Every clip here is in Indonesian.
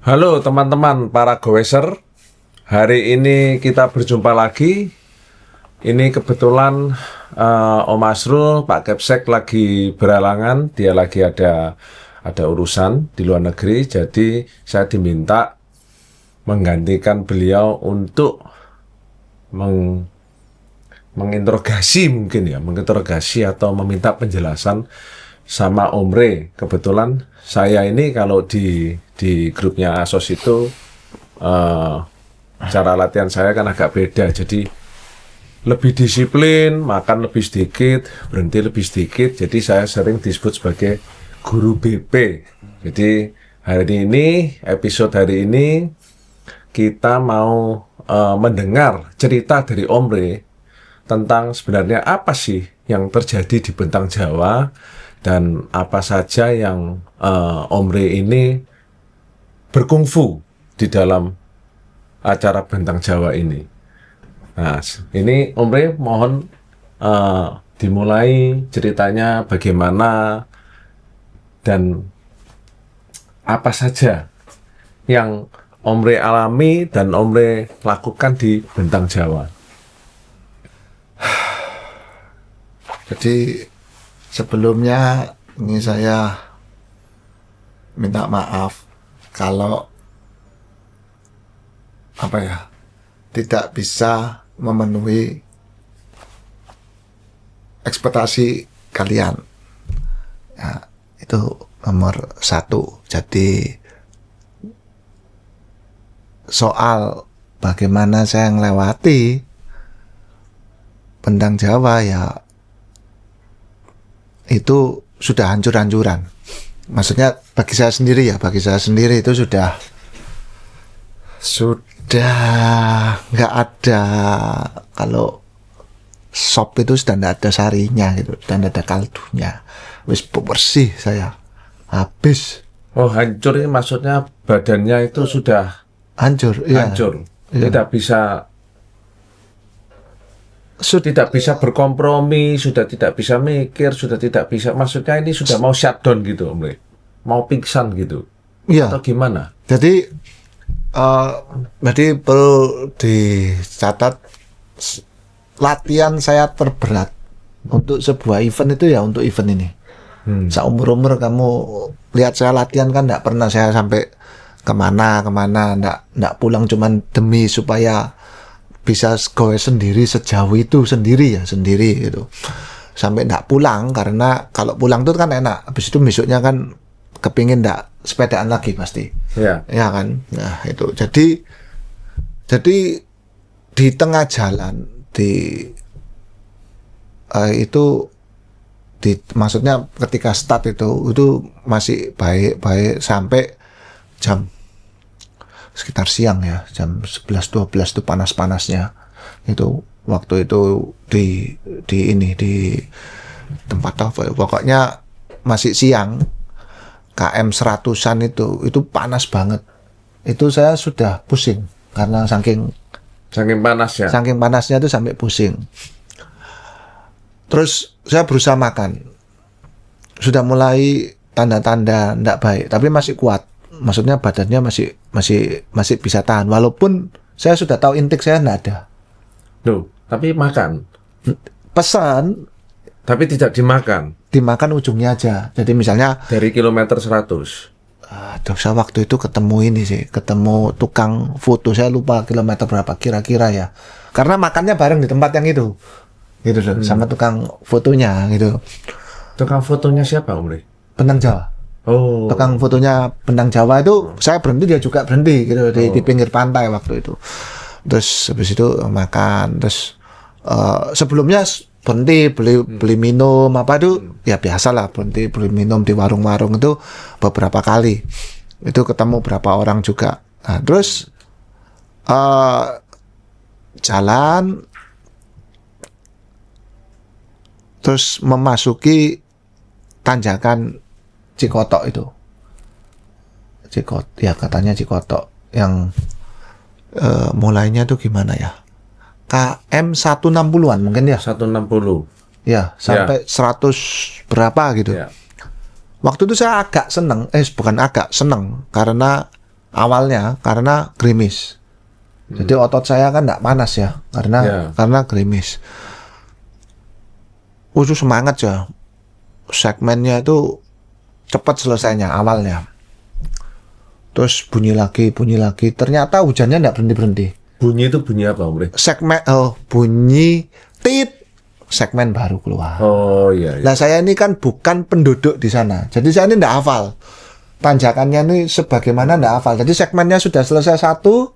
Halo teman-teman para goeser, hari ini kita berjumpa lagi. Ini kebetulan Om Asrul, Pak Kepsek lagi beralangan, dia lagi ada urusan di luar negeri, jadi saya diminta menggantikan beliau untuk menginterogasi atau meminta penjelasan sama Om Re. Kebetulan saya ini kalau di grupnya Asos itu cara latihan saya kan agak beda, jadi lebih disiplin, makan lebih sedikit, berhenti lebih sedikit, jadi saya sering disebut sebagai guru BP. Jadi episode hari ini kita mau mendengar cerita dari Om Re tentang sebenarnya apa sih yang terjadi di Bentang Jawa dan apa saja yang Om Re ini berkungfu di dalam acara Bentang Jawa ini. Nah, ini Om Re mohon dimulai ceritanya bagaimana dan apa saja yang Om Re alami dan Om Re lakukan di Bentang Jawa. Jadi sebelumnya ini saya minta maaf kalau tidak bisa memenuhi ekspektasi kalian. Ya, itu nomor satu. Jadi soal bagaimana saya melewati Bentang Jawa ya itu sudah hancur-hancuran. Maksudnya bagi saya sendiri itu sudah nggak ada, kalau sop itu sudah nggak ada sarinya gitu, dan ada kaldunya, wis bersih, saya habis. Oh, hancur ini maksudnya badannya itu sudah hancur. Hancur, iya. Tidak bisa berkompromi, sudah tidak bisa mikir, sudah tidak bisa, maksudnya ini sudah mau shutdown gitu, Om Re, mau pingsan gitu, Iya. atau gimana? Jadi perlu dicatat, latihan saya terberat untuk sebuah event itu ya untuk event ini. Seumur-umur kamu lihat saya latihan kan nggak pernah saya sampai kemana, nggak pulang cuman demi supaya bisa goes sendiri sejauh itu sendiri gitu. Sampai nggak pulang, karena kalau pulang tuh kan enak, habis itu besoknya kan kepingin nggak sepedaan lagi pasti. Ya Kan. Nah itu jadi di tengah jalan maksudnya ketika start itu masih baik sampai jam sekitar siang ya, jam 11-12 itu panas-panasnya. Itu waktu itu di tempat apa ya, pokoknya masih siang, KM 100-an itu panas banget. Itu saya sudah pusing karena saking panasnya itu sampai pusing. Terus saya berusaha makan, sudah mulai tanda-tanda enggak baik, tapi masih kuat. Maksudnya badannya masih bisa tahan, walaupun saya sudah tahu intake saya enggak ada. Loh, tapi makan. Pesan, Tapi tidak dimakan. Dimakan ujungnya aja. Jadi misalnya Dari kilometer 100. Saya waktu itu ketemu tukang foto, saya lupa kilometer berapa kira-kira ya. Karena makannya bareng di tempat yang itu. Gitu sama tukang fotonya gitu. Tukang fotonya siapa, Om Re? Bentang Jawa. Oh. Tukang fotonya Bentang Jawa itu saya berhenti, dia juga berhenti gitu di pinggir pantai waktu itu. Terus habis itu makan, terus sebelumnya berhenti beli minum apa itu ya biasalah, berhenti beli minum di warung-warung itu beberapa kali. Itu ketemu berapa orang juga. Nah, terus jalan terus memasuki tanjakan Cikotok itu. Katanya Cikotok yang mulainya tuh gimana ya? KM 160-an mungkin ya. 160. Ya, sampai 100 berapa gitu. Ya. Waktu itu saya agak seneng, bukan agak seneng, karena awalnya karena gerimis. Jadi otot saya kan nggak panas ya, karena gerimis. Semangat ya, segmennya itu cepat selesainya awalnya. Terus bunyi lagi. Ternyata hujannya nggak berhenti. Bunyi itu bunyi apa, Om? Segmen, bunyi tit, segmen baru keluar. Oh iya. Nah saya ini kan bukan penduduk di sana, jadi saya ini nggak hafal. Tanjakannya ini sebagaimana nggak hafal. Jadi segmennya sudah selesai satu,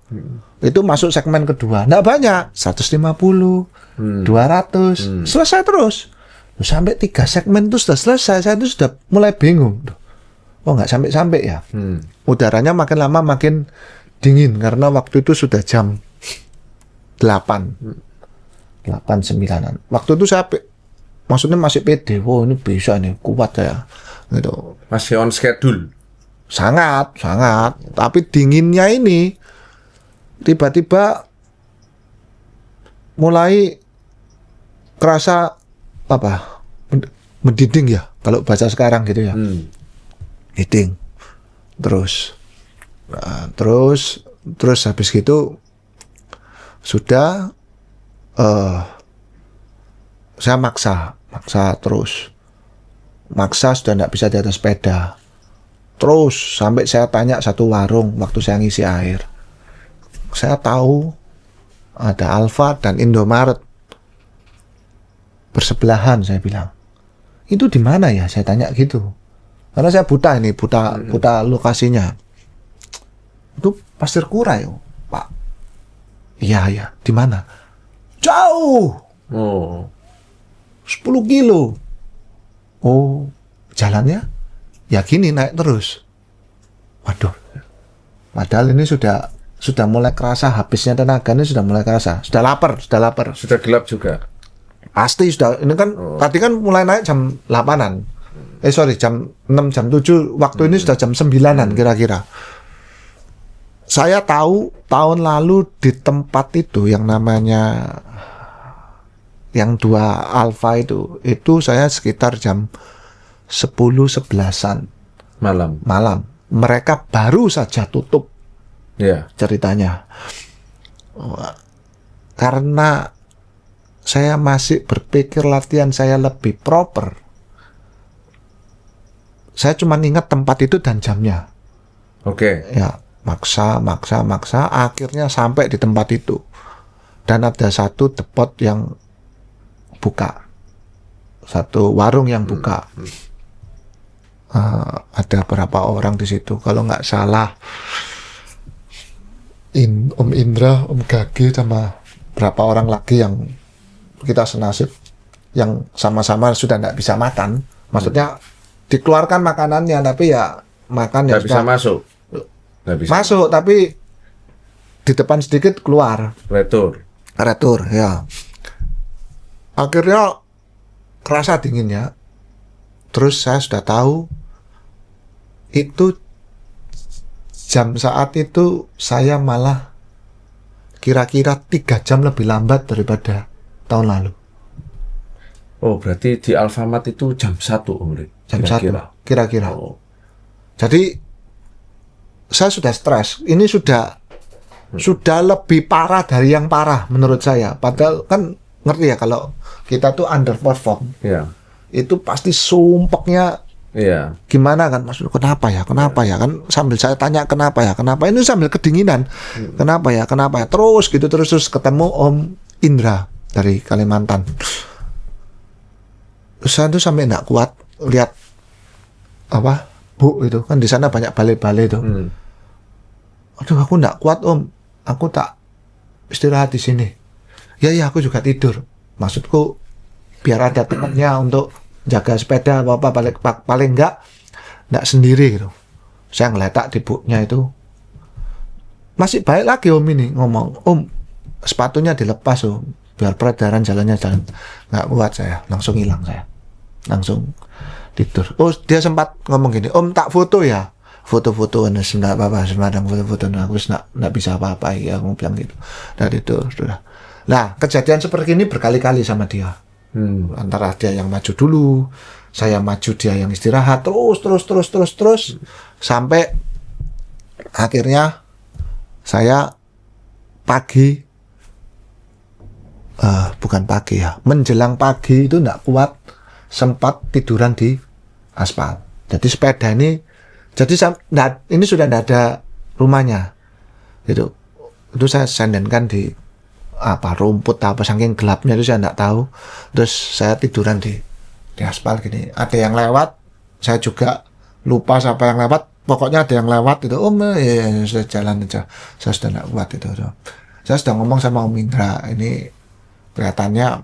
itu masuk segmen kedua. Nggak banyak, 150, 200, selesai terus. Sampai 3 segmen itu sudah selesai, saya itu sudah mulai bingung. Oh nggak sampai-sampai ya. Udaranya makin lama makin dingin karena waktu itu sudah jam 8-9an. Waktu itu saya maksudnya masih pede. Wow ini bisa nih, kuat ya. Gitu. Masih on schedule. Sangat. Tapi dinginnya ini tiba-tiba mulai kerasa apa? Mendiding ya kalau baca sekarang gitu ya. Mendiding. Terus habis gitu sudah saya maksa terus. Maksa sudah tidak bisa di atas sepeda. Terus sampai saya tanya satu warung waktu saya ngisi air. Saya tahu ada Alfa dan Indomaret bersebelahan, saya bilang. Itu di mana ya? Saya tanya gitu. Karena saya buta lokasinya. Itu Pasir Kurai, Pak. Iya, di mana? Jauh. 10 kilo. Oh, jalannya? Ya gini, naik terus. Waduh. Padahal ini sudah mulai kerasa, habisnya tenaga ini sudah mulai kerasa. Sudah lapar. Sudah gelap juga. Pasti sudah. Ini kan tadi kan mulai naik jam 8-an. Jam 6, jam 7. Waktu ini sudah jam 9-an kira-kira. Saya tahu tahun lalu di tempat itu yang namanya yang 2 Alfa itu saya sekitar jam 10-11-an malam. Mereka baru saja tutup. Ceritanya. Karena saya masih berpikir latihan saya lebih proper. Saya cuma ingat tempat itu dan jamnya. Ya, maksa. Akhirnya sampai di tempat itu. Dan ada satu depot yang buka. Satu warung yang buka. Ada berapa orang di situ. Kalau nggak salah, Om Indra, Om Gage, sama berapa orang lagi yang kita senasib, yang sama-sama sudah nggak bisa makan. Maksudnya dikeluarkan makanannya, tapi ya makan ya nggak bisa masuk. Masuk, tapi di depan sedikit keluar. Retur ya. Akhirnya kerasa dinginnya. Terus saya sudah tahu itu saat itu saya malah kira-kira 3 jam lebih lambat daripada tahun lalu. Oh, berarti di Alfamart itu jam 1, Om. Jam 1 kira-kira. Jadi saya sudah stres. Ini sudah lebih parah dari yang parah menurut saya. Padahal kan ngerti ya kalau kita tuh underperform. Itu pasti sumpeknya gimana kan, maksud kenapa ya kan, sambil saya tanya kenapa ini sambil kedinginan. Kenapa ya terus ketemu Om Indra dari Kalimantan. Saya tuh sampai nggak kuat lihat Bu itu kan di sana banyak balai-balai itu. Aduh, aku nggak kuat Om, aku tak istirahat di sini. Ya aku juga tidur. Maksudku biar ada temannya untuk jaga sepeda apa paling enggak sendiri gitu. Saya ngeletak di buknya itu. Masih baik lagi Om ini ngomong, Om sepatunya dilepas Om, biar peredaran jalannya jalan. Nggak kuat saya, langsung hilang saya. Langsung tidur. Oh, dia sempat ngomong gini, Om tak foto ya. Foto-foto, enggak apa-apa, sembarang foto-foto, aku nggak bisa apa-apa ya, aku bilang gitu. Dan itu sudah. Nah, kejadian seperti ini berkali-kali sama dia. Antara dia yang maju dulu, saya maju, dia yang istirahat, terus sampai Akhirnya saya bukan pagi ya, menjelang pagi itu enggak kuat, sempat tiduran di aspal. Jadi sepeda ini, ini sudah enggak ada rumahnya, gitu. Itu saya sendenkan di rumput saking gelapnya itu saya enggak tahu. Terus saya tiduran di aspal gini. Ada yang lewat, saya juga lupa siapa yang lewat. Pokoknya ada yang lewat itu, ya, sudah jalan aja. Saya sudah enggak kuat itu. Saya sudah ngomong sama Om Indra, ini kelihatannya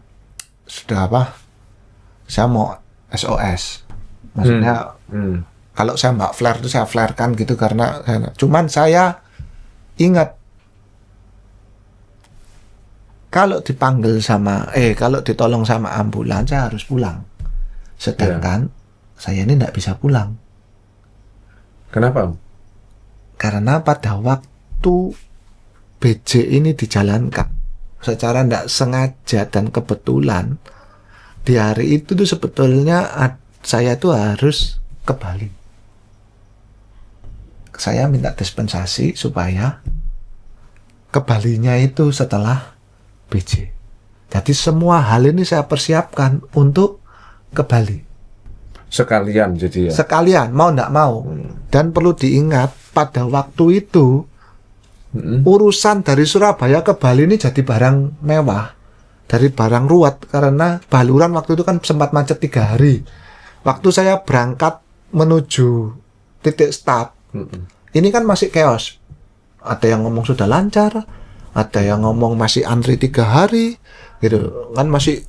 sudah saya mau SOS. Maksudnya kalau saya mbak flare itu saya flarekan gitu karena cuman saya ingat kalau ditolong sama ambulans saya harus pulang. Sedangkan saya ini tidak bisa pulang. Kenapa? Karena pada waktu BJ ini dijalankan secara tidak sengaja dan kebetulan di hari itu tuh sebetulnya saya tuh harus ke Bali. Saya minta dispensasi supaya ke Balinya itu setelah BJ. Jadi semua hal ini saya persiapkan untuk ke Bali. Sekalian jadi ya? Sekalian, mau nggak mau. Dan perlu diingat, pada waktu itu urusan dari Surabaya ke Bali ini jadi barang mewah. Dari barang ruwet, karena Baluran waktu itu kan sempat macet 3 hari. Waktu saya berangkat menuju titik start, ini kan masih chaos. Ada yang ngomong sudah lancar, ada yang ngomong masih antri 3 hari, gitu kan, masih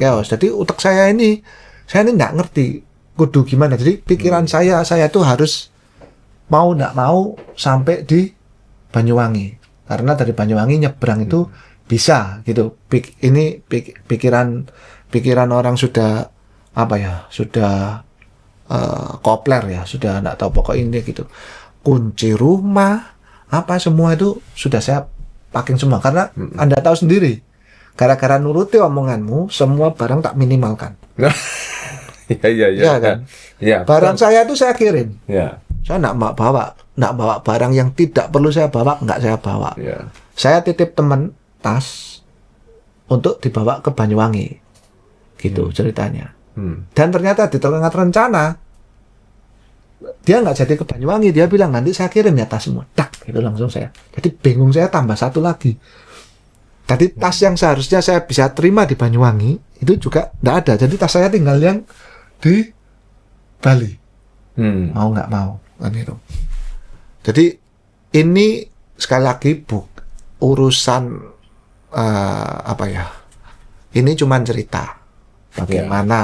chaos. Jadi otak saya ini nggak ngerti kudu gimana. Jadi pikiran saya tuh harus mau nggak mau sampai di Banyuwangi, karena dari Banyuwangi nyebrang itu bisa gitu. Ini pikiran orang sudah sudah kopler ya, sudah nggak tahu pokok ini gitu. Kunci rumah semua itu sudah saya packing semua, karena Anda tahu sendiri, gara-gara nuruti omonganmu semua barang tak minimalkan. Iya kan? Ya, barang saya itu saya kirim. Ya. Saya nggak bawa barang yang tidak perlu saya bawa, nggak saya bawa. Ya. Saya titip teman tas untuk dibawa ke Banyuwangi, gitu ceritanya. Dan ternyata di tengah rencana dia nggak jadi ke Banyuwangi, dia bilang nanti saya kirim ya tas semua. Itu langsung saya. Jadi bingung, saya tambah satu lagi. Tadi tas yang seharusnya saya bisa terima di Banyuwangi itu juga nggak ada. Jadi tas saya tinggal yang di Bali. Mau nggak mau kan itu. Jadi ini sekali lagi urusan ini cuman cerita bagaimana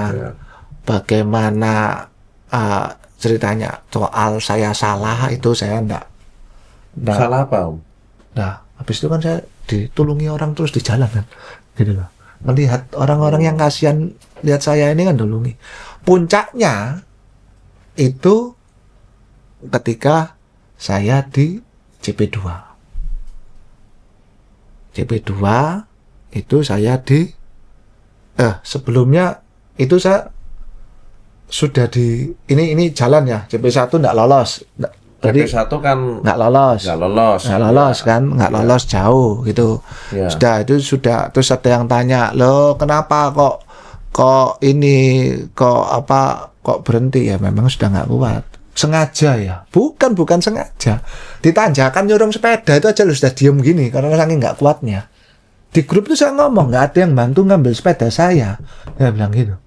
ceritanya. Soal saya salah itu saya enggak. Salah apa, Om? Nah, habis itu kan saya ditulungi orang terus di jalan kan, gitu loh. Melihat orang-orang yang kasihan lihat saya ini kan tulungi. Puncaknya itu ketika saya di CP2. CP2 itu saya sebelumnya itu saya sudah ini jalan ya. CP1 enggak lolos. CP1 kan nggak lolos jauh gitu. Sudah terus ada yang tanya, "Loh, kenapa kok berhenti?" Ya memang sudah nggak kuat. Sengaja ya? Bukan sengaja. Ditanjakan nyorong sepeda itu aja lu sudah diem gini karena saking nggak kuatnya. Di grup itu saya ngomong, nggak ada yang bantu ngambil sepeda saya. Dia bilang gitu.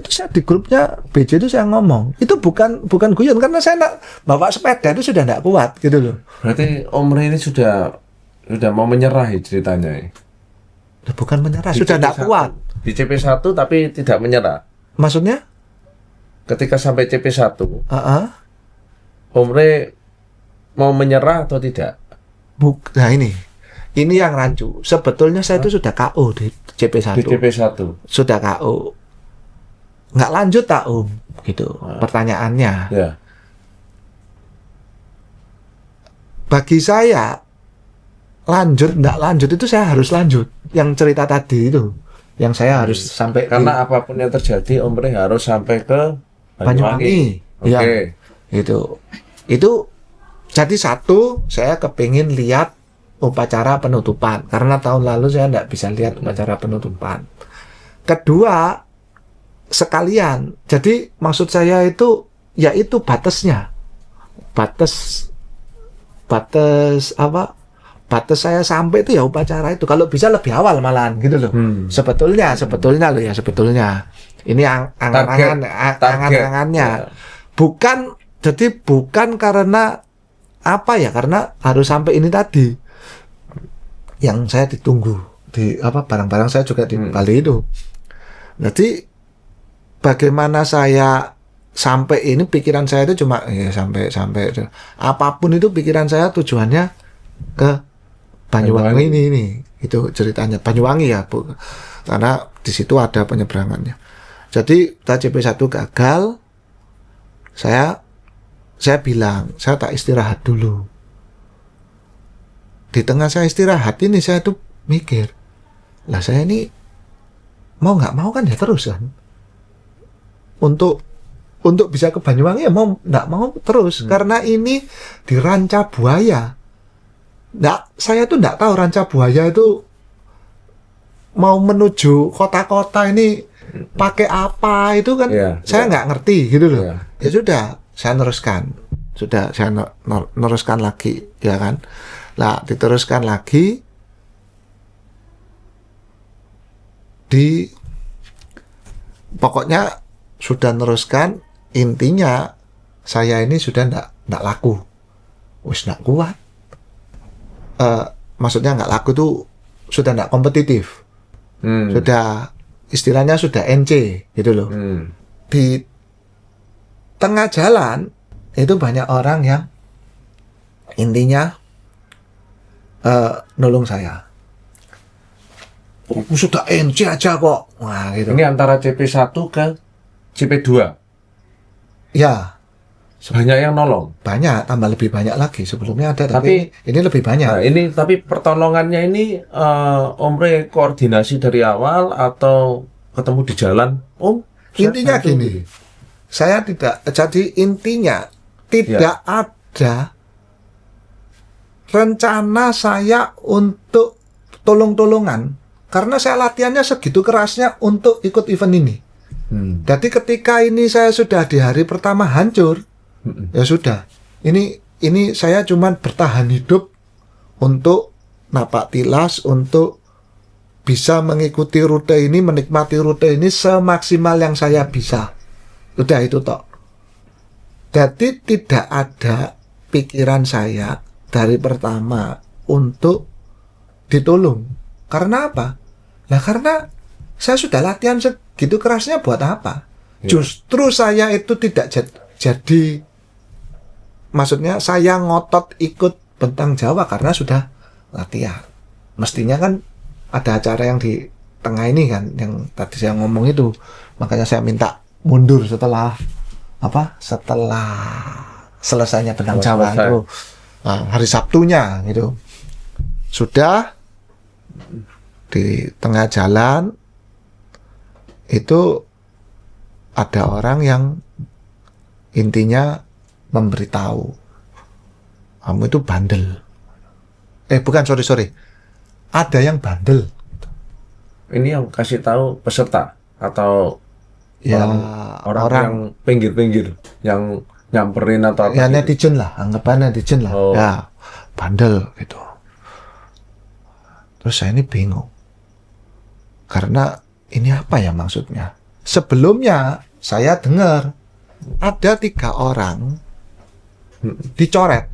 Itu saya di grupnya BJ itu saya ngomong, itu bukan guyon, karena saya nak bawa sepeda itu sudah tidak kuat gitu loh. Berarti Om Rey ini sudah mau menyerah ya ceritanya. Bukan menyerah, sudah tidak kuat. Di CP1 tapi tidak menyerah. Maksudnya? Ketika sampai CP1, Om Rey mau menyerah atau tidak? Nah ini yang rancu. Sebetulnya saya itu sudah KO di CP1. Di CP1 sudah KO. Nggak lanjut tak Om, gitu pertanyaannya. Ya. Bagi saya nggak lanjut itu saya harus lanjut. Yang cerita tadi itu, yang saya harus sampai. Karena apapun yang terjadi, Om Rey harus sampai ke Banyuwangi. Oke. Itu Jadi satu, saya kepingin lihat upacara penutupan. Karena tahun lalu saya tidak bisa lihat upacara penutupan. Kedua, sekalian. Jadi maksud saya itu, yaitu batasnya. Batas apa? Batas saya sampai itu ya upacara itu. Kalau bisa lebih awal malahan gitu loh. Sebetulnya loh ya, sebetulnya. Ini angan-angannya. Ya. Bukan karena apa ya, karena harus sampai ini tadi yang saya ditunggu di apa, barang-barang saya juga di Bali itu. Jadi bagaimana saya sampai ini, pikiran saya itu cuma ya sampai apapun itu pikiran saya tujuannya ke Banyuwangi ini itu ceritanya Banyuwangi ya Bu, karena di situ ada penyeberangannya. Jadi CP1 gagal, saya bilang, saya tak istirahat dulu. Di tengah saya istirahat ini, saya tuh mikir, lah saya ini mau nggak mau kan ya terus kan. Untuk bisa ke Banyuwangi ya mau nggak mau terus. Karena ini di Ranca Buaya. Saya tuh nggak tahu Ranca Buaya itu mau menuju kota-kota ini pakai apa itu kan. Saya nggak ngerti gitu loh. Ya sudah, saya neruskan. Saya neruskan lagi, ya kan. Lah, diteruskan lagi pokoknya sudah neruskan, intinya saya ini sudah ndak laku. Wis ndak kuat. Maksudnya nggak laku tuh sudah ndak kompetitif. Sudah istilahnya sudah NC gitu loh. Di tengah jalan itu banyak orang yang intinya nolong saya. Sudah NC aja kok. Wah, gitu. Ini antara CP1 ke CP2. Ya. Banyak yang nolong. Banyak, tambah lebih banyak lagi. Sebelumnya ada, tapi ini lebih banyak. Nah, ini tapi pertolongannya ini Om Re koordinasi dari awal atau ketemu di jalan? Intinya gini. Saya tidak, jadi intinya tidak ada rencana saya untuk tolong-tolongan, karena saya latihannya segitu kerasnya untuk ikut event ini. Jadi ketika ini saya sudah di hari pertama hancur, ya sudah. Ini saya cuman bertahan hidup untuk napak tilas, untuk bisa mengikuti rute ini, menikmati rute ini semaksimal yang saya bisa. Udah itu toh. Jadi tidak ada pikiran saya dari pertama untuk ditolong. Karena apa? Nah, karena saya sudah latihan segitu kerasnya buat apa? Justru saya itu tidak jadi, maksudnya saya ngotot ikut Bentang Jawa karena sudah latihan. Mestinya kan ada acara yang di tengah ini kan, yang tadi saya ngomong itu. Makanya saya minta mundur setelah selesainya Bentang Jawa itu. Nah, hari Sabtunya gitu. Sudah di tengah jalan itu ada orang yang intinya memberitahu, kamu itu bandel. Bukan, sorry. Ada yang bandel. Ini yang kasih tahu peserta atau ya orang yang pinggir-pinggir yang nyamperin atau apa? Ya gitu? Netizen lah, anggapan netizen lah. Ya, bandel gitu. Terus saya ini bingung. Karena ini apa ya maksudnya? Sebelumnya saya dengar ada 3 orang dicoret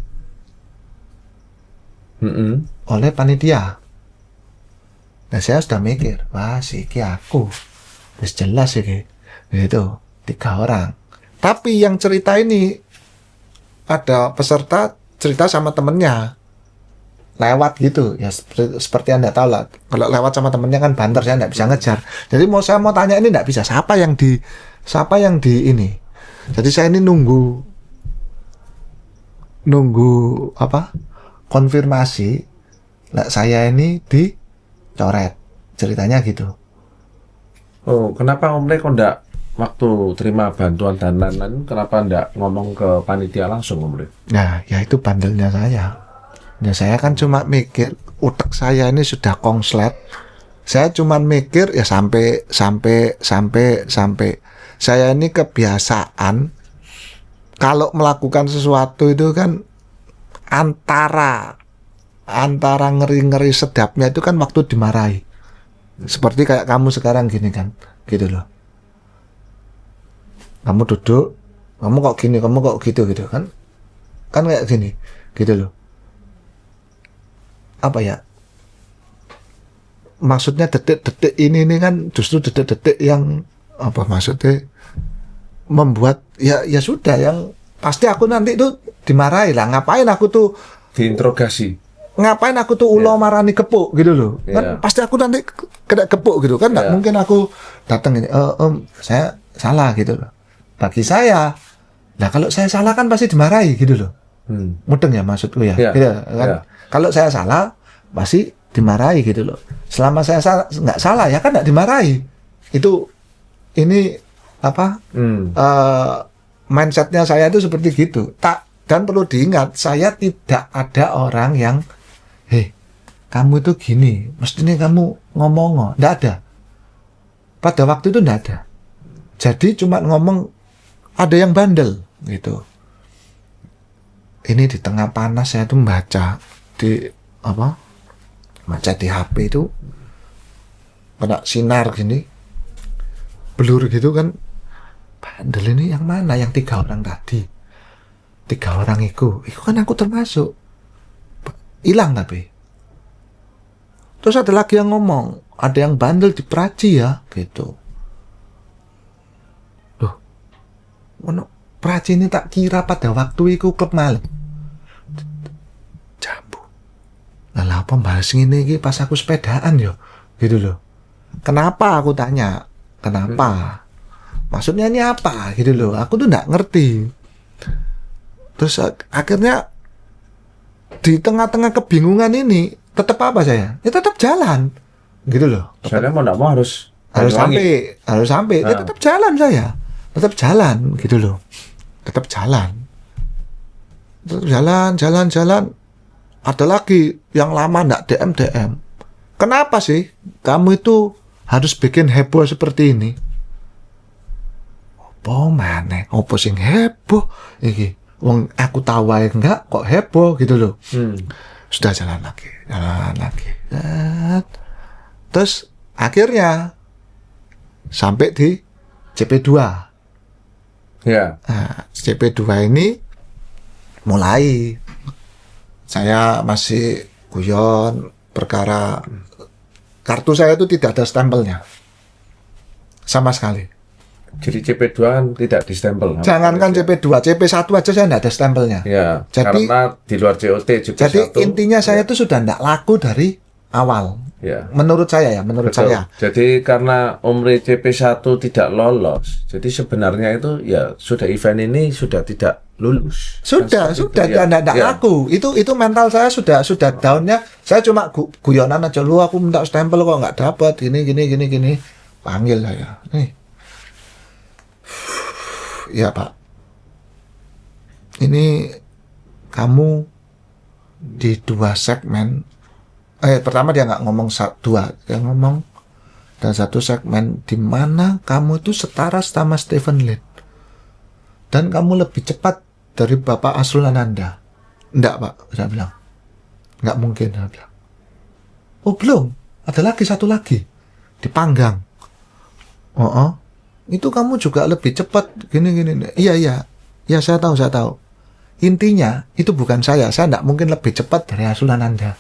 oleh panitia. Nah, saya sudah mikir, wah iki aku. Wis jelas iki. Gitu, 3 orang. Tapi yang cerita ini ada peserta cerita sama temennya. Lewat gitu ya, seperti Anda tahu lah, kalau lewat sama temennya kan banter, saya nggak bisa ngejar. Jadi saya mau tanya ini nggak bisa, siapa yang di ini. Jadi saya ini nunggu apa, konfirmasi lah saya ini dicoret, ceritanya gitu. Kenapa Om Re kok nggak waktu terima bantuan dan lain-lain, kenapa ndak ngomong ke panitia langsung, Om Ri? Nah, ya itu bandelnya saya. Ya saya kan cuma mikir, utek saya ini sudah konslet. Saya cuma mikir ya sampai. Saya ini kebiasaan kalau melakukan sesuatu itu kan antara ngeri-ngeri sedapnya itu kan waktu dimarahi. Seperti kayak kamu sekarang gini kan, gitu loh. Kamu duduk, kamu kok gini, kamu kok gitu kan kayak gini, gitu loh. Apa ya? Maksudnya detik-detik ini kan justru detik-detik yang apa maksudnya membuat ya sudah yang pasti aku nanti itu dimarahi lah. Ngapain aku tuh Diinterogasi. ngapain aku tuh ulo marani kepuk gitu loh. Kan pasti aku nanti kena kepuk gitu kan. Nggak mungkin aku datang ini saya salah gitu loh. Bagi saya, nah kalau saya salah kan pasti dimarahi gitu loh. Mudeng ya maksudku ya. Gitu, kan? Kalau saya salah pasti dimarahi gitu loh. Selama saya nggak salah ya kan nggak dimarahi. Itu ini apa mindsetnya saya itu seperti gitu. Dan perlu diingat, saya tidak ada orang yang kamu itu gini, mestinya kamu ngomong, nggak ada. Pada waktu itu nggak ada. Jadi cuma ngomong ada yang bandel gitu. Ini di tengah panas saya tuh baca di HP itu kena sinar gini, blur gitu kan. Bandel ini yang mana? Yang 3 orang tadi. 3 orang itu kan aku termasuk. Hilang tapi. Terus ada lagi yang ngomong, ada yang bandel di Praji ya, gitu. Loh, Praji ini tak kira pada waktu itu klub malam. Jambu. Lah apa bahas ini pas aku sepedaan yo, gitu loh. Kenapa aku tanya? Kenapa? Maksudnya ini apa? Gitu loh. Aku tuh nggak ngerti. Terus akhirnya di tengah-tengah kebingungan ini tetap apa saya? Ya tetap jalan, gitu loh. Saya mau nggak mau harus sampai. Ya tetap jalan saya, tetap jalan, gitu loh. Tetap jalan. Ada lagi yang lama nggak DM. Kenapa sih kamu itu harus bikin heboh seperti ini? Apa mana? Apa sing heboh? Iki, wong aku tahu aja enggak kok heboh gitu loh. Sudah jalan lagi. Terus akhirnya sampai di CP2. Ya. Nah, CP2 ini mulai saya masih guyon perkara kartu saya itu tidak ada stempelnya sama sekali. Jadi CP2 kan tidak distempel. Jangankan CP2, CP1 aja saya tidak ada stempelnya. Ya, jadi, karena di luar COT CP1. Jadi intinya saya itu sudah tidak laku dari awal. Ya. Menurut saya. Betul. Jadi karena Om Ri CP1 tidak lolos, jadi sebenarnya itu ya sudah event ini sudah tidak lulus. Sudah tidak laku. Itu mental saya sudah down-nya. Saya cuma guyonan aja, lu aku minta stempel kok nggak dapat, gini. Panggil saya. Nih. Ya Pak, ini kamu di 2 segmen. Pertama dia nggak ngomong 2, dia ngomong dan 1 segmen di mana kamu itu setara sama Stephen Lin dan kamu lebih cepat dari Bapak Asrul Ananda. Enggak Pak, saya bilang. Nggak mungkin, saya bilang. Oh belum, ada lagi 1 lagi di Panggang. Itu kamu juga lebih cepat gini. Iya, saya tahu. Intinya itu bukan saya nggak mungkin lebih cepat dari Asulan Anda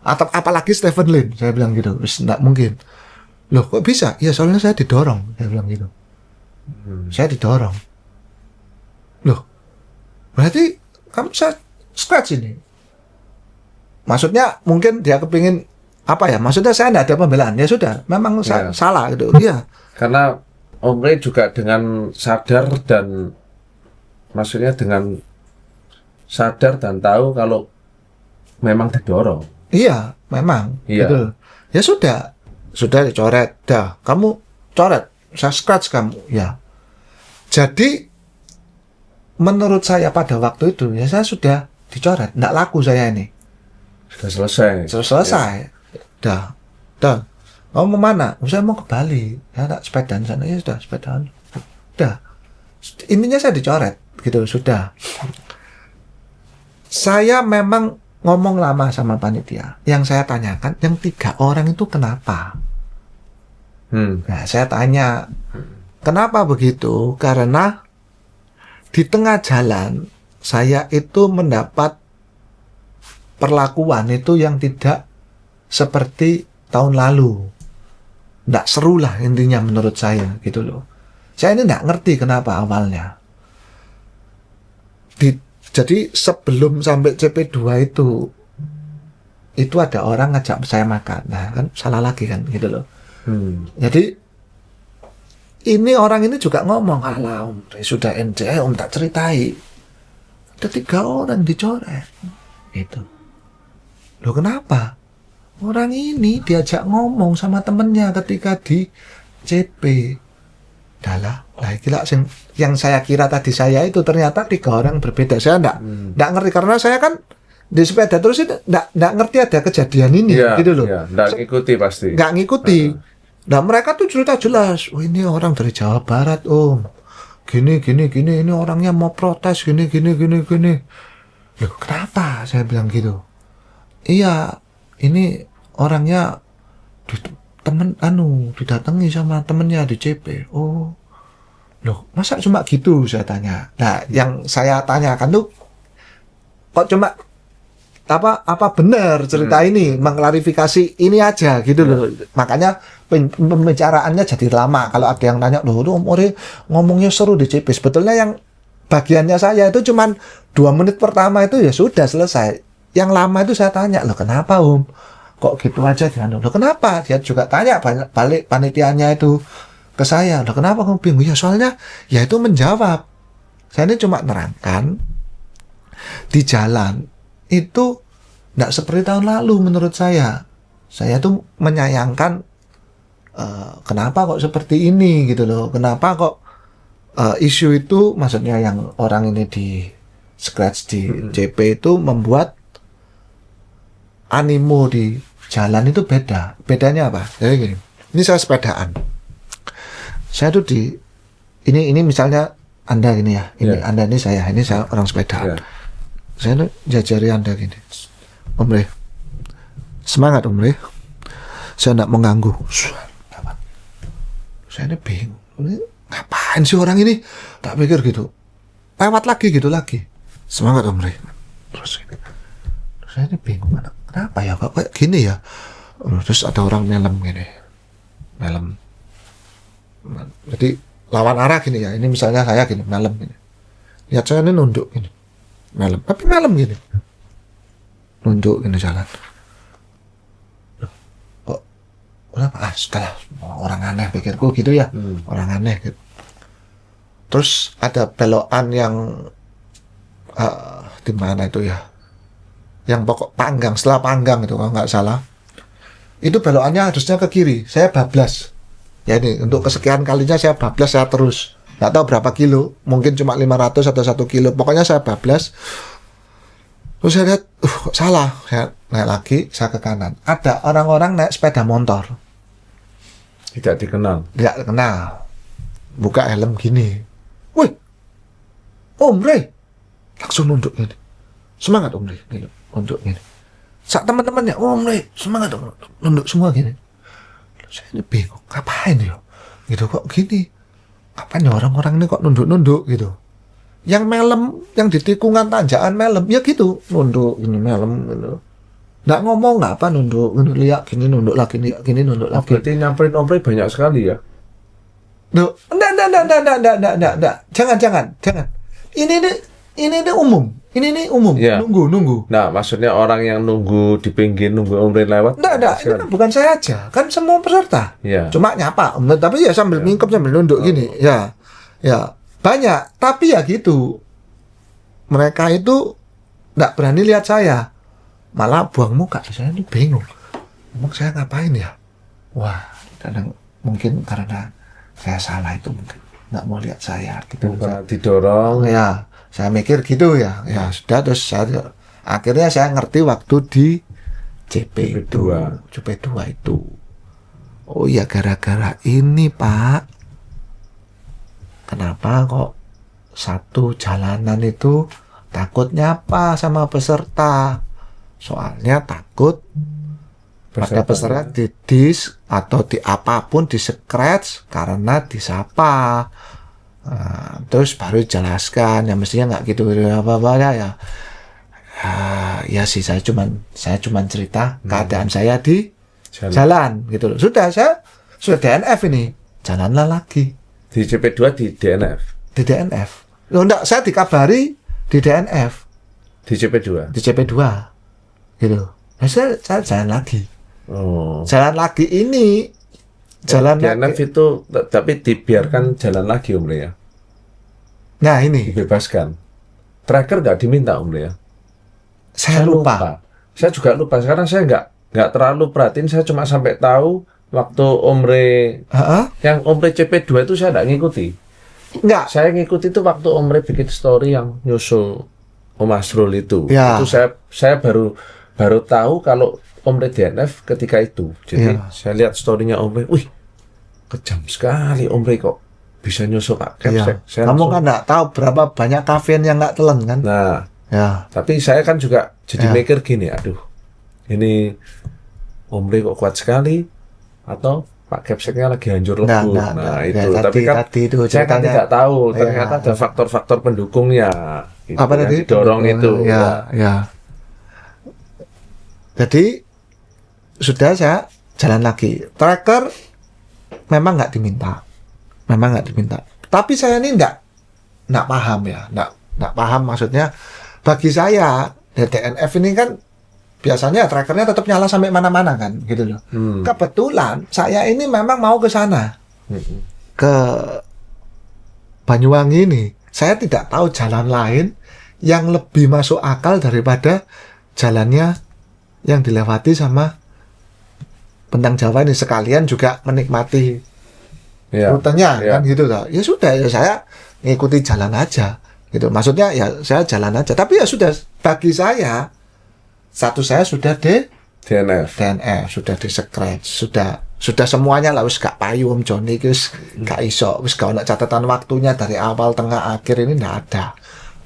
atau apalagi Stephen Lin, saya bilang gitu. Nggak mungkin. Loh kok bisa? Ya soalnya saya didorong, saya bilang gitu. Saya didorong. Loh berarti kamu saya scratch ini. Maksudnya mungkin dia kepingin apa ya? Maksudnya saya nggak ada pembelaan. Ya sudah, memang salah gitu. Iya. Karena Om Ri juga dengan sadar dan maksudnya dengan sadar dan tahu kalau memang didorong. Iya, memang. Iya. Betul. Ya sudah dicoret. Dah, kamu coret. Saya scratch kamu. Ya. Jadi menurut saya pada waktu itu ya saya sudah dicoret, nggak laku saya ini. Sudah selesai. Sudah selesai. Dah. Kamu mau mana? Saya mau ke Bali. Ya tak sepedaan sana. Ya sudah sepedaan. Udah. Intinya saya dicoret gitu, sudah. Saya memang ngomong lama sama panitia. Yang saya tanyakan, yang 3 orang itu kenapa? Nah, saya tanya, kenapa begitu? Karena di tengah jalan saya itu mendapat perlakuan itu yang tidak seperti tahun lalu. Nggak seru lah intinya menurut saya gitu loh. Saya ini nggak ngerti kenapa awalnya. Jadi sebelum sampai CP2 itu ada orang ngajak saya makan. Nah kan salah lagi kan gitu loh. Jadi ini orang ini juga ngomong, alah om, sudah NC, om tak ceritai. Ada 3 orang dicoret. Itu. Loh kenapa? Orang ini diajak ngomong sama temennya ketika di CP. Dalah, gila yang saya kira tadi saya itu ternyata 3 orang berbeda. Saya enggak ngerti karena saya kan di sepeda terus itu enggak ngerti ada kejadian ini gitu loh. Iya, enggak ngikuti pasti. Enggak ngikuti. Nah, mereka tuh cerita jelas. Oh, ini orang dari Jawa Barat, om. Gini, ini orangnya mau protes gini. Loh, kenapa? Saya bilang gitu. Iya, ini orangnya didatangi sama temennya di CP. Oh, loh, masa cuma gitu? Saya tanya. Nah, yang saya tanyakan tuh kok cuma apa benar cerita ini, mengklarifikasi ini aja gitu loh. Makanya pembicaraannya jadi lama. Kalau ada yang nanya, loh, Om Ore ngomongnya seru di CP. Sebetulnya yang bagiannya saya itu cuman 2 menit pertama itu ya sudah selesai. Yang lama itu saya tanya, loh kenapa Om? Kok gitu aja jangan. Loh kenapa? Dia juga tanya balik panitianya itu ke saya. Loh kenapa kamu bingung? Ya soalnya ya itu menjawab. Saya ini cuma nerangkan di jalan itu nggak seperti tahun lalu menurut saya. Saya tuh menyayangkan kenapa kok seperti ini gitu loh. Kenapa kok isu itu maksudnya yang orang ini di scratch di CP itu membuat animo di jalan itu beda. Bedanya apa? Jadi gini, ini saya sepedaan. Saya tuh ini misalnya Anda gini ya, ini Anda ini saya orang sepedaan. Saya tuh jajari Anda gini. Om Le, semangat Om Le. Saya tidak mengganggu. Saya ini bingung. Ini ngapain sih orang ini? Tak pikir gitu. Lewat lagi gitu lagi. Semangat Om Le. Terus saya ini bingung. Kenapa ya kok kayak gini ya? Terus ada orang melem gini. Melem. Jadi lawan arah gini ya. Ini misalnya saya gini, melem gini. Lihat saya ini nunduk gini. Melem. Tapi melem gini. Nunduk gini jalan. Kok kenapa? Setelah orang aneh pikirku gitu ya. Orang aneh gitu. Terus ada belokan yang di mana itu ya? Yang pokok Panggang, setelah Panggang itu kalau nggak salah. Itu belokannya harusnya ke kiri. Saya bablas. Ya ini untuk kesekian kalinya saya bablas, saya terus. Nggak tahu berapa kilo, mungkin cuma 500 atau 1 kilo. Pokoknya saya bablas. Terus saya lihat, kok salah. Saya naik lagi, saya ke kanan. Ada orang-orang naik sepeda motor. Tidak dikenal. Tidak kenal. Buka helm gini. Wih, Om Rey. Langsung nunduk gini. Semangat Om Rey. Gitu. Nunduk gini. Saat teman-temannya, Om Rey, semangat Om. Nunduk semua gini. Saya ini bingung, ngapain ya? Gitu kok gini. Kapan ya orang-orang ini kok nunduk-nunduk gitu. Yang melem, yang di tikungan tanjakan melem, ya gitu. Nunduk, ini melem gitu. Nggak ngomong, nggak apa, nunduk. Lihat gini, nunduk lagi, gini, nunduk lagi. Berarti nyamperin Om Rey banyak sekali ya? Duh, enggak. Jangan. Ini umum. Ini umum. Ya. Nunggu. Nah, maksudnya orang yang nunggu di pinggir, nunggu Om Rey lewat? Enggak. Ini kan bukan saya aja. Kan semua peserta. Ya. Cuma nyapa. Tapi ya sambil mingkep, sambil nunduk gini. Ya. Banyak. Tapi ya gitu. Mereka itu enggak berani lihat saya. Malah buang muka. Saya ini bingung. Emang saya ngapain ya? Wah, kadang mungkin karena saya salah itu mungkin. nggak mau lihat saya gitu. Bukan didorong. Ya, saya mikir gitu ya. Ya sudah, terus akhirnya saya ngerti waktu di CP2 itu. Oh iya, gara-gara ini Pak. Kenapa kok satu jalanan itu takut nyapa sama peserta? Soalnya takut pada peserta didis atau di apapun di scratch karena disapa. Terus baru jelaskan ya, mestinya nggak gitu apa-apa ya. Ya sih, saya cuman cerita keadaan saya di jalan gitu loh. Sudah DNF ini, jalanlah lagi. Di CP2 di DNF. Di DNF. Loh enggak, saya dikabari di DNF. Di CP2. Di CP2. Gitu. Nah, saya jalan lagi. Oh. Jalan lagi ini. Jalan DNF lagi. itu tapi dibiarkan jalan lagi Om ya. Nah, ini. Dibebaskan. Tracker nggak diminta Om ya. Saya lupa. Saya juga lupa. Sekarang saya nggak terlalu perhatiin. Saya cuma sampai tahu waktu Omre yang Omre CP2 itu saya nggak ngikuti. Enggak. Saya ngikuti itu waktu Omre bikin story yang nyusul Om Asrul itu. Ya. Itu saya baru tahu kalau Omre DNF ketika itu. Jadi saya lihat storynya Omre, wih, kejam sekali Omre kok bisa nyusul Pak Kepsek. Kamu kan nggak tahu berapa banyak kafein yang nggak telan kan? Nah, ya. Tapi saya kan juga jadi mikir gini, aduh, ini Omre kok kuat sekali, atau Pak Kepseknya lagi hancur lebur. Nah, itu. Ya, tapi kan itu saya kan tidak tahu, ternyata ada faktor-faktor pendukungnya. Gitu, apa tadi? Dorong itu. Ya. Jadi sudah saya jalan lagi. Tracker memang nggak diminta. Tapi saya ini nggak paham ya. Nggak paham maksudnya. Bagi saya DNF ini kan biasanya trackernya tetap nyala sampai mana-mana kan, gitu loh. Kebetulan saya ini memang mau ke sana, ke Banyuwangi ini. Saya tidak tahu jalan lain yang lebih masuk akal daripada jalannya yang dilewati sama Bentang Jawa ini, sekalian juga menikmati rutenya kan gitu loh. Ya sudah, ya saya ngikuti jalan aja gitu. Maksudnya ya saya jalan aja. Tapi ya sudah, bagi saya saya sudah DNF, sudah di scratch, sudah semuanya lah, wis gak payu Om Joni, wis gak iso, wis gak ada catatan waktunya dari awal tengah akhir ini nggak ada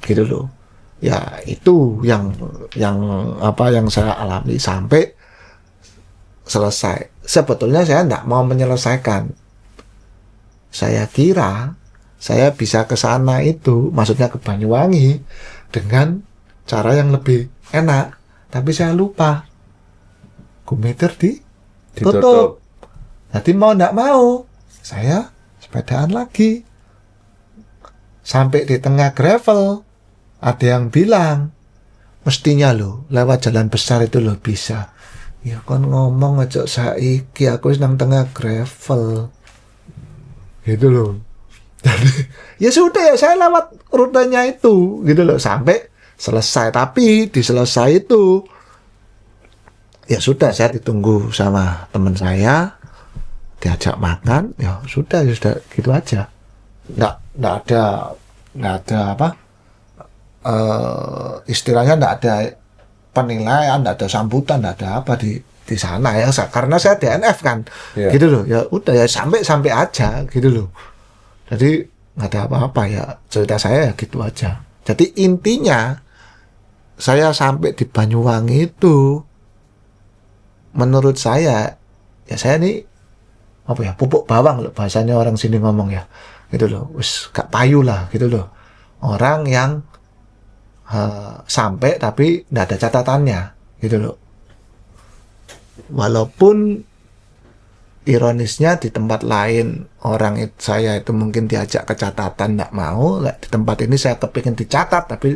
gitu loh. Ya itu yang saya alami sampai selesai. Sebetulnya saya nggak mau menyelesaikan. Saya kira saya bisa ke sana itu, maksudnya ke Banyuwangi dengan cara yang lebih enak, tapi saya lupa Gumeter ditutup. Jadi mau nggak mau saya sepedaan lagi sampai di tengah gravel. Ada yang bilang mestinya lo lewat jalan besar itu lo bisa. Ya kan ngomong aja saiki aku nang tengah gravel gitu loh. Jadi ya sudah, ya saya lewat rutenya itu gitu loh sampai selesai. Tapi di selesai itu ya sudah, saya ditunggu sama teman saya, diajak makan, ya sudah gitu aja. Nggak ada apa istilahnya, nggak ada penilaian, nggak ada sambutan, nggak ada apa di sana ya, karena saya DNF kan, gitu loh. Ya udah, ya sampai aja gitu loh. Jadi nggak ada apa-apa, ya cerita saya ya gitu aja. Jadi intinya saya sampai di Banyuwangi itu, menurut saya ya saya ini apa ya, pupuk bawang loh bahasanya orang sini ngomong ya, gitu loh. Wis gak payu lah gitu loh, orang yang sampai tapi nggak ada catatannya gitu loh. Walaupun ironisnya di tempat lain saya itu mungkin diajak ke catatan nggak mau, di tempat ini saya kepingin dicatat tapi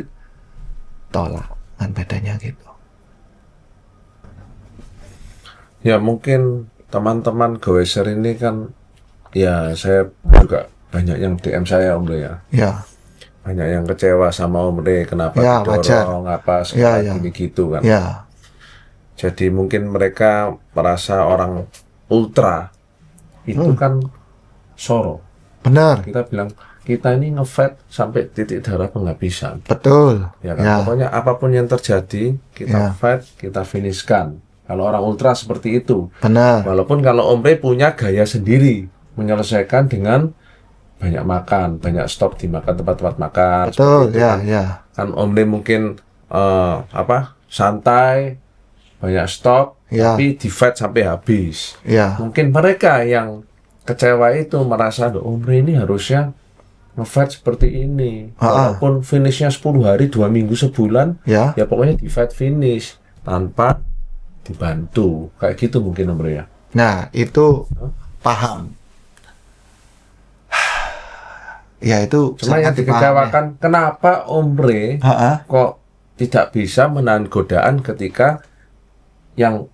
tolak, kan bedanya gitu. Ya mungkin teman-teman goeser ini kan, ya saya juga banyak yang DM saya Om ya. Ya. Banyak yang kecewa sama Om Re, kenapa ya, didorong apa segala gini gitu kan. Ya. Jadi mungkin mereka merasa orang ultra itu kan Soro. Benar. Kita bilang kita ini nge-fight sampai titik darah penghabisan. Betul. Ya kan? Pokoknya apapun yang terjadi, kita fight, kita finishkan. Kalau orang ultra seperti itu. Benar. Walaupun kalau Om Rey punya gaya sendiri, menyelesaikan dengan banyak makan, banyak stop di makan tempat-tempat makan. Betul, ya, kan. ya. Kan Om Rey mungkin santai, banyak stop, Ya. tapi di fight sampai habis. Ya. Mungkin mereka yang kecewa itu merasa, Om Rey ini harusnya nge-fight seperti ini. Walaupun finishnya 10 hari, 2 minggu, sebulan, Ya. ya pokoknya di fight finish tanpa dibantu. Kayak gitu mungkin Om Rey ya. Nah, itu paham. Ya, itu Cuma yang sangat dipahami. dikecewakan, kenapa Om Rey kok tidak bisa menahan godaan ketika yang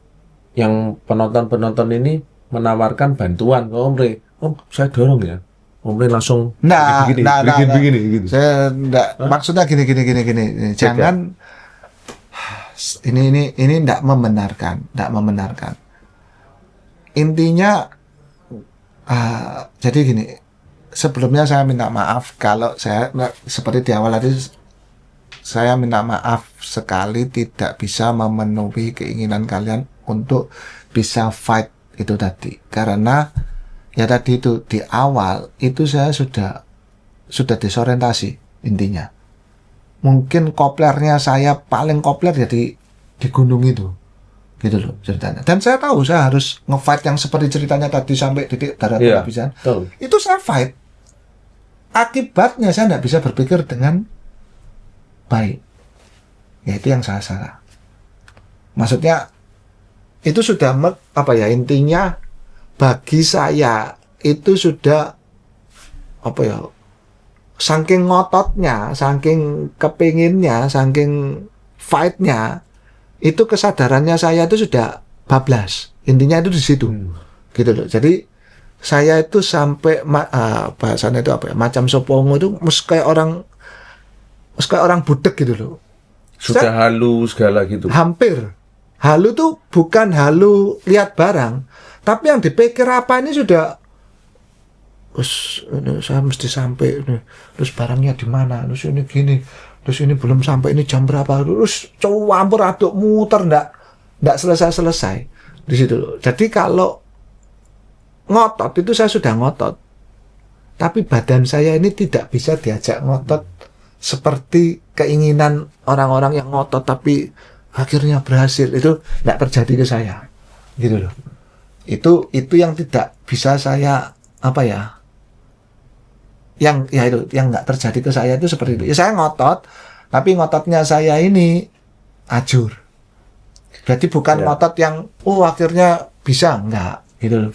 penonton-penonton ini menawarkan bantuan ke Om Rey. Om, saya dorong ya. Om Rey langsung begini gitu. Saya enggak, maksudnya gini. Jangan ini enggak membenarkan. Intinya jadi gini, sebelumnya saya minta maaf kalau saya seperti di awal tadi, saya minta maaf sekali tidak bisa memenuhi keinginan kalian untuk bisa fight itu tadi. Karena ya tadi itu di awal itu saya sudah disorientasi intinya. Mungkin koplernya saya paling kopler ya di gunung itu. Gitu loh ceritanya. Dan saya tahu saya harus nge-fight yang seperti ceritanya tadi sampai titik darah penghabisan. Itu saya fight. Akibatnya saya tidak bisa berpikir dengan baik. Ya itu yang saya salah. Maksudnya itu sudah intinya bagi saya itu sudah saking ngototnya, saking kepinginnya, saking fightnya, itu kesadarannya saya itu sudah bablas. Intinya itu di situ. Gitu loh. Jadi saya itu sampai bahasanya itu macam sopongo itu kayak orang budek gitu loh. Sudah halu segala gitu. Hampir. Halu tuh bukan halu lihat barang, tapi yang dipikir apa ini sudah ini saya mesti sampai ini. Terus barangnya di mana? Terus ini gini. Terus ini belum sampai, ini jam berapa? Terus campur aduk muter ndak selesai di situ loh. Jadi kalau ngotot itu saya sudah ngotot, tapi badan saya ini tidak bisa diajak ngotot seperti keinginan orang-orang yang ngotot tapi akhirnya berhasil. Itu tidak terjadi ke saya, gitu loh. Itu yang tidak bisa saya yang nggak terjadi ke saya itu seperti itu. Ya saya ngotot, tapi ngototnya saya ini ajur. Berarti bukan ngotot yang akhirnya bisa, enggak, gitu loh.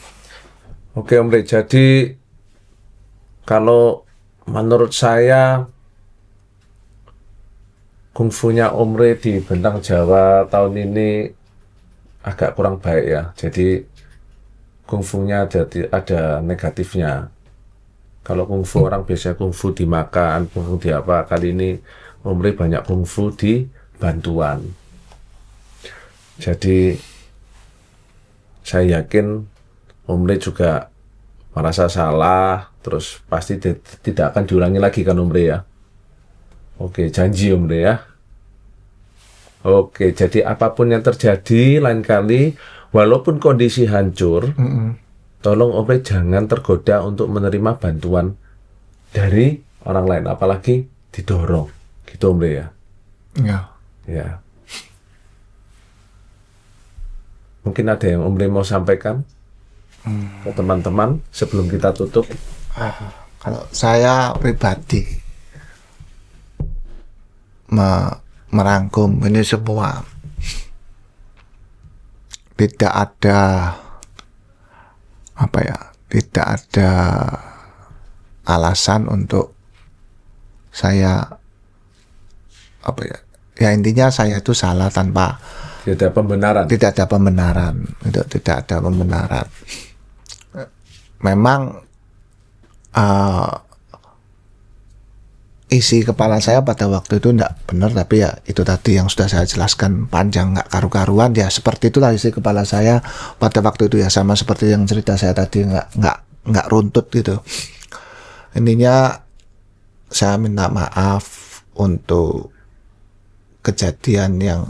Oke Om Rey, jadi kalau menurut saya kungfunya Om Rey di Bentang Jawa tahun ini agak kurang baik ya. Jadi kungfunya ada negatifnya. Kalau kungfu orang biasanya kungfu dimakan, kungfu di apa, kali ini Om Rey banyak kungfu di bantuan. Jadi saya yakin Om Rey juga merasa salah, terus pasti tidak akan diulangi lagi kan Om Rey ya. Oke, janji Om Rey ya. Oke, jadi apapun yang terjadi lain kali, walaupun kondisi hancur, tolong Om Rey jangan tergoda untuk menerima bantuan dari orang lain, apalagi didorong. Gitu Om Rey ya. Ya. Mungkin ada yang Om Rey mau sampaikan ke teman-teman sebelum kita tutup? Kalau saya pribadi merangkum ini semua, tidak ada tidak ada alasan untuk saya intinya saya itu salah tanpa tidak ada pembenaran. Tidak ada pembenaran. Memang isi kepala saya pada waktu itu tidak benar, tapi ya itu tadi yang sudah saya jelaskan panjang, nggak karu-karuan ya, seperti itulah isi kepala saya pada waktu itu ya, sama seperti yang cerita saya tadi, nggak runtut gitu. Intinya saya minta maaf untuk kejadian yang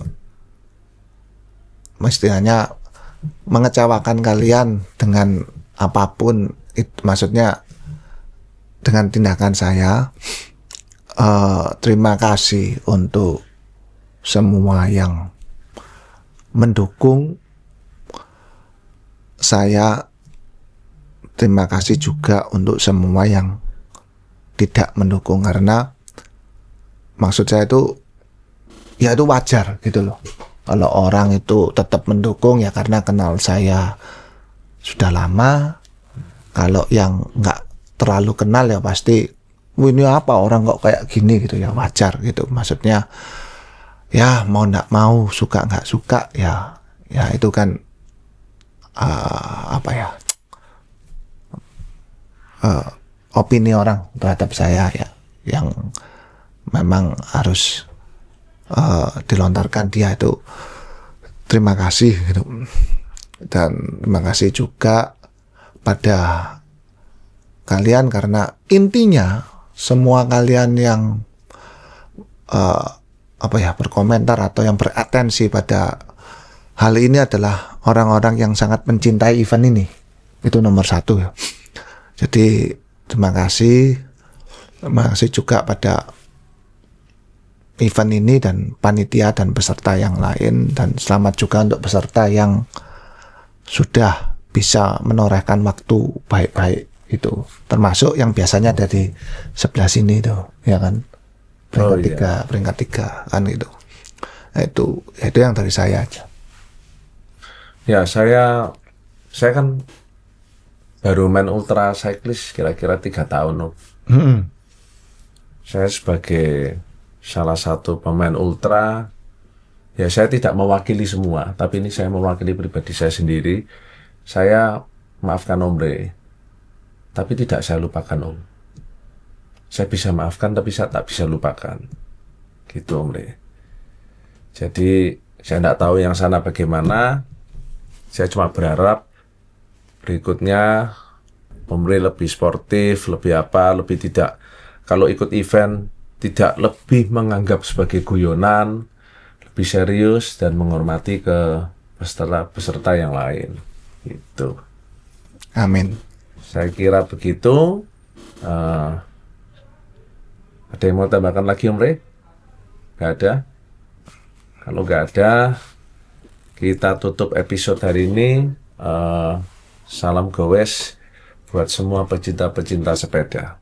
mestinya mengecewakan kalian dengan apapun maksudnya dengan tindakan saya. Terima kasih untuk semua yang mendukung saya. Terima kasih juga untuk semua yang tidak mendukung, karena maksud saya itu ya itu wajar gitu loh. Kalau orang itu tetap mendukung ya karena kenal saya sudah lama. Kalau yang nggak terlalu kenal ya pasti, ini apa orang kok kayak gini gitu ya, wajar gitu. Maksudnya ya mau nggak mau, suka nggak suka ya itu kan opini orang terhadap saya ya, yang memang harus dilontarkan dia itu. Terima kasih gitu. Dan terima kasih juga pada kalian, karena intinya semua kalian yang berkomentar atau yang beratensi pada hal ini adalah orang-orang yang sangat mencintai event ini. Itu nomor satu ya. Jadi terima kasih juga pada event ini dan panitia dan peserta yang lain, dan selamat juga untuk peserta yang sudah bisa menorehkan waktu baik-baik itu, termasuk yang biasanya dari sebelah sini itu ya kan, peringkat tiga kan itu. Nah, itu yang dari saya aja. Ya, saya kan baru main ultra cyclist kira-kira 3 tahun loh. Saya sebagai salah satu pemain ultra, ya saya tidak mewakili semua, tapi ini saya mewakili pribadi saya sendiri. Saya maafkan Om Re, tapi tidak saya lupakan Om. Saya bisa maafkan, tapi saya tak bisa lupakan. Gitu Om Re. Jadi saya tidak tahu yang sana bagaimana. Saya cuma berharap berikutnya Om Re lebih sportif, lebih tidak, kalau ikut event tidak lebih menganggap sebagai guyonan, lebih serius dan menghormati ke peserta yang lain. Gitu. Amin. Saya kira begitu. Ada yang mau tambahkan lagi Om Re? Gak ada? Kalau gak ada, kita tutup episode hari ini. Salam gowes buat semua pecinta-pecinta sepeda.